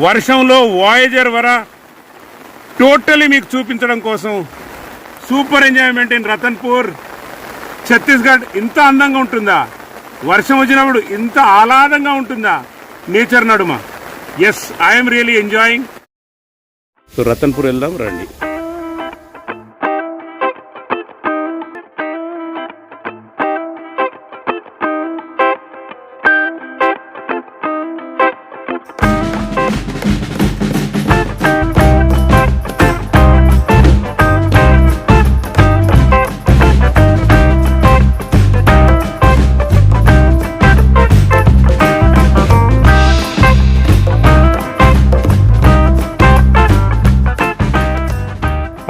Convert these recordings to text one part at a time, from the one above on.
వర్షంలో వాయేజర్ వర టోటలీ మీకు చూపించడం కోసం super enjoyment in Ratanpur Chhattisgarh. ఇంత అందంగా ఉంటుందా? వర్షం వచ్చినప్పుడు ఇంత ఆహ్లాదంగా ఉంటుందా నేచర్ నడుమ? Yes, I'm really enjoying. So Ratanpur వెళ్దాం రండి.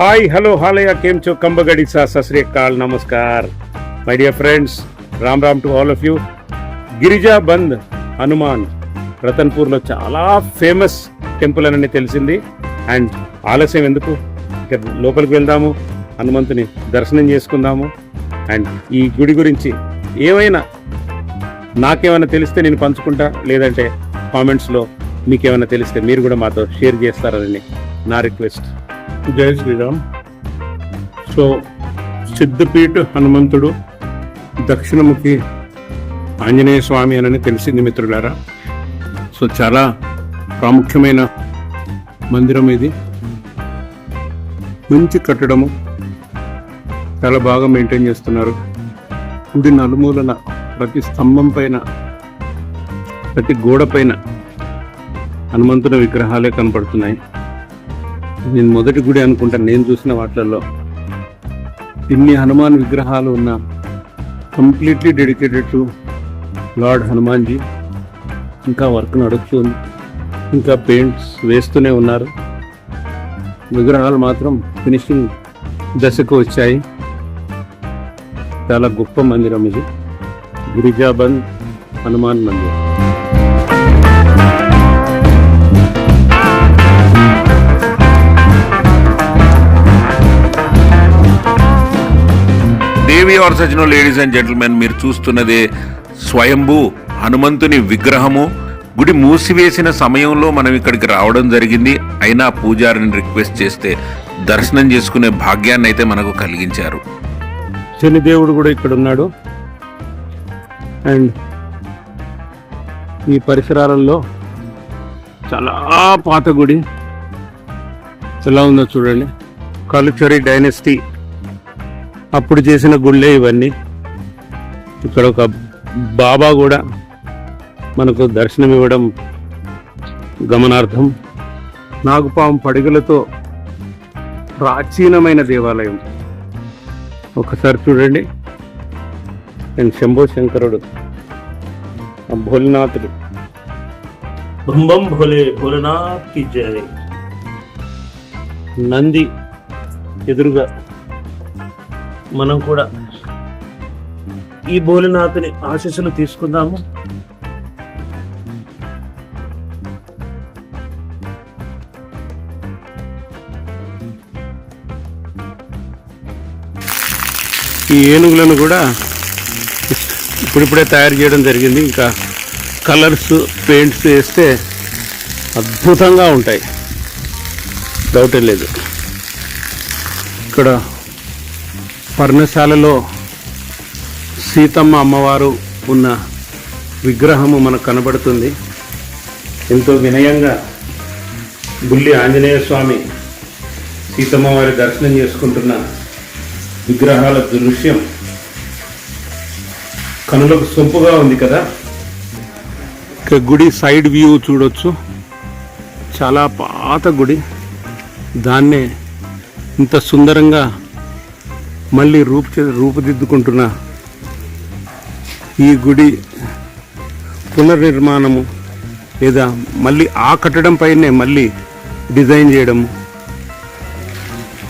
हाय हेलो हालया केम छो कंबगड़ी सा सत Sri Akal namaskar my dear friends. Ram Ram to all of you. Girija Bandh Hanuman రతన్పూర్లో చాలా ఫేమస్ టెంపుల్ అని తెలిసింది. అండ్ ఆలస్యం ఎందుకు, ఇక లోపలికి వెళ్దాము, హనుమంతుని దర్శనం చేసుకుందాము. అండ్ ఈ గుడి గురించి ఏమైనా నాకేమైనా తెలిస్తే నేను పంచుకుంటా, లేదంటే కామెంట్స్లో మీకేమైనా తెలిస్తే మీరు కూడా మాతో షేర్ చేస్తారని నా రిక్వెస్ట్. జై శ్రీరామ్. సో సిద్ధపీఠ హనుమంతుడు, దక్షిణముఖి ఆంజనేయ స్వామి అని తెలిసింది మిత్రులారా. సో చాలా ప్రాముఖ్యమైన మందిరం ఇది. మంచి కట్టడము, చాలా బాగా మెయింటైన్ చేస్తున్నారు. గుడి నలుమూలన ప్రతి స్తంభం పైన, ప్రతి గోడ పైన హనుమంతుని విగ్రహాలే కనపడుతున్నాయి. నేను మొదటి గుడి అనుకుంటాను నేను చూసిన వాటిల్లో. ఇన్ని హనుమాన్ విగ్రహాలు ఉన్న, completely dedicated to lord Hanumanji. ఇంకా వర్క్ నడుస్తుంది, ఇంకా పెయింట్స్ వేస్తూనే ఉన్నారు. విగ్రహాలు మాత్రం ఫినిషింగ్ దశకు వచ్చాయి. చాలా గొప్ప మందిరం ఇది, గిరిజాబంద్ హనుమాన్ మందిరం. దేవి ఆర్ సజ్జనో, లేడీస్ అండ్ జెంటిల్మెన్, మీరు చూస్తున్నదే స్వయంభూ హనుమంతుని విగ్రహము. గుడి మూసివేసిన సమయంలో మనం ఇక్కడికి రావడం జరిగింది. అయినా పూజారిని రిక్వెస్ట్ చేస్తే దర్శనం చేసుకునే భాగ్యాన్ని అయితే మనకు కలిగించారు. శనిదేవుడు కూడా ఇక్కడ ఉన్నాడు. అండ్ ఈ పరిసరాలలో చాలా పాత గుడి ఎలా ఉందో చూడండి. కలుచరి డైనెస్టీ అప్పుడు చేసిన గుళ్ళే ఇవన్నీ. ఇక్కడ ఒక బాబా కూడా మనకు దర్శనం ఇవ్వడం గమనార్థం. నాగుపాము పడిగలతో ప్రాచీనమైన దేవాలయం ఒకసారి చూడండి. అండ్ శంభో శంకరుడు, భోలేనాథుడు. బం బం భోలే భోలేనాథ్ కి జై. నంది ఎదురుగా. మనం కూడా ఈ భోలేనాథుని ఆశీస్సులు తీసుకుందాము. ఈ ఏనుగులను కూడా ఇప్పుడిప్పుడే తయారు చేయడం జరిగింది. ఇంకా కలర్స్, పెయింట్స్ వేస్తే అద్భుతంగా ఉంటాయి, డౌటే లేదు. ఇక్కడ పర్ణశాలలో సీతమ్మ అమ్మవారు ఉన్న విగ్రహము మనకు కనబడుతుంది. ఎంతో వినయంగా బుల్లి ఆంజనేయ స్వామి, సీతమ్మ వారి దర్శనం చేసుకుంటున్న విగ్రహాల దృశ్యం కనులకు సొంపుగా ఉంది కదా. ఇక గుడి సైడ్ వ్యూ చూడొచ్చు. చాలా పాత గుడి, దాన్నే ఇంత సుందరంగా మళ్ళీ రూపుదిద్దుకుంటున్న ఈ గుడి పునర్నిర్మాణము, లేదా మళ్ళీ ఆ కట్టడం పైనే మళ్ళీ డిజైన్ చేయడము,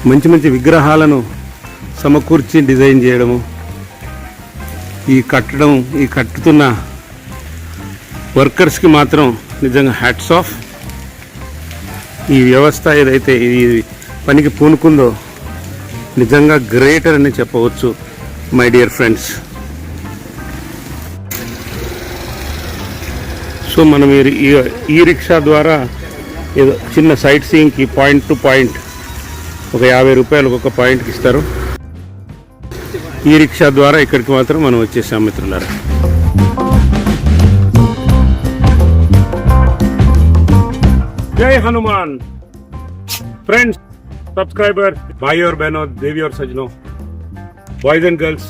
మంచి మంచి విగ్రహాలను సమకూర్చి డిజైన్ చేయడము, ఈ కట్టుతున్న వర్కర్స్కి మాత్రం నిజంగా హ్యాట్స్ ఆఫ్. ఈ వ్యవస్థ ఏదైతే ఈ పనికి పూనుకుందో నిజంగా గ్రేటర్ అని చెప్పవచ్చు మై డియర్ ఫ్రెండ్స్. సో మనం ఈ రిక్షా ద్వారా ఏదో చిన్న సైట్ సీయింగ్కి పాయింట్ టు పాయింట్ ఒక 50 రూపాయలు ఒక పాయింట్కి ఇస్తారు. ఈ రిక్షా ద్వారా ఇక్కడికి మాత్రం మనం వచ్చేసాం మిత్రులారా. జై హనుమాన్ ఫ్రెండ్స్, సబ్స్క్రైబర్, భాई और बहनों, देवी और सजनों, boys and girls,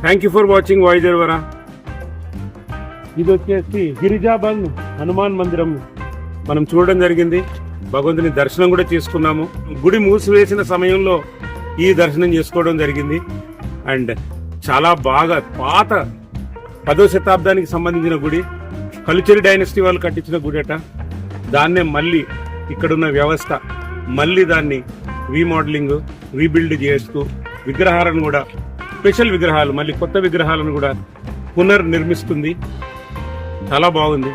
thank you for watching voice ఎర్వరా. ఇది వచ్చేసి గిరిజాబంద్ హనుమాన్ మందిరం మనం చూడడం జరిగింది. భగవంతుని దర్శనం కూడా చేసుకున్నాము. గుడి మూసివేసిన సమయంలో ఈ దర్శనం చేసుకోవడం జరిగింది. అండ్ చాలా బాగా పాత 10వ శతాబ్దానికి సంబంధించిన గుడి, కలుచెరి డైనస్టీ వాళ్ళు కట్టించిన గుడి అట. దాన్నే మళ్ళీ ఇక్కడున్న వ్యవస్థ మళ్ళీ దాన్ని రీమోడలింగ్ రీబిల్డ్ చేస్తూ విగ్రహాలను కూడా, స్పెషల్ విగ్రహాలు, మళ్ళీ కొత్త విగ్రహాలను కూడా పునర్నిర్మిస్తుంది. చాలా బాగుంది.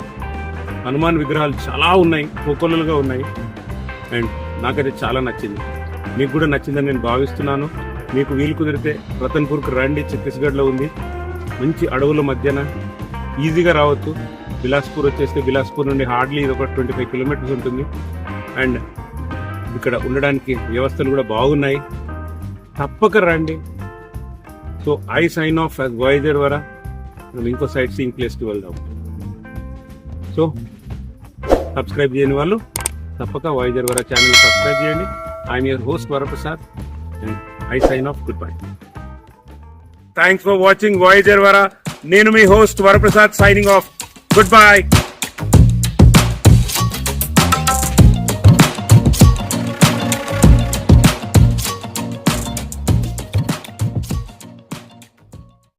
హనుమాన్ విగ్రహాలు చాలా ఉన్నాయి, కోకొల్లలుగా ఉన్నాయి. అండ్ నాకైతే చాలా నచ్చింది. మీకు కూడా నచ్చిందని నేను భావిస్తున్నాను. మీకు వీలు కుదిరితే రతన్పూర్కి రండి. ఛత్తీస్గఢ్లో ఉంది. మంచి అడవుల మధ్యన ఈజీగా రావచ్చు. బిలాస్పూర్ వచ్చేస్తే బిలాస్పూర్ నుండి హార్డ్లీ ఇది ఒక 25 కిలోమీటర్స్ ఉంటుంది. అండ్ ఇక్కడ ఉండడానికి వ్యవస్థలు కూడా బాగున్నాయి. తప్పక రండి. So I sign off as voice ఎర్వరా. మనం ఇంకో సైట్ సీయింగ్ ప్లేస్కి వెళ్దాం. సో సబ్స్క్రైబ్ చేయని వాళ్ళు తప్పక వాయిస్ ఎర్వరా ఛానల్ సబ్స్క్రైబ్ చేయండి. I'm your host Varaprasad and I sign off. Good bye. Thanks for watching voice ఎర్వరా. నేను మీ host Varaprasad signing off. Good by.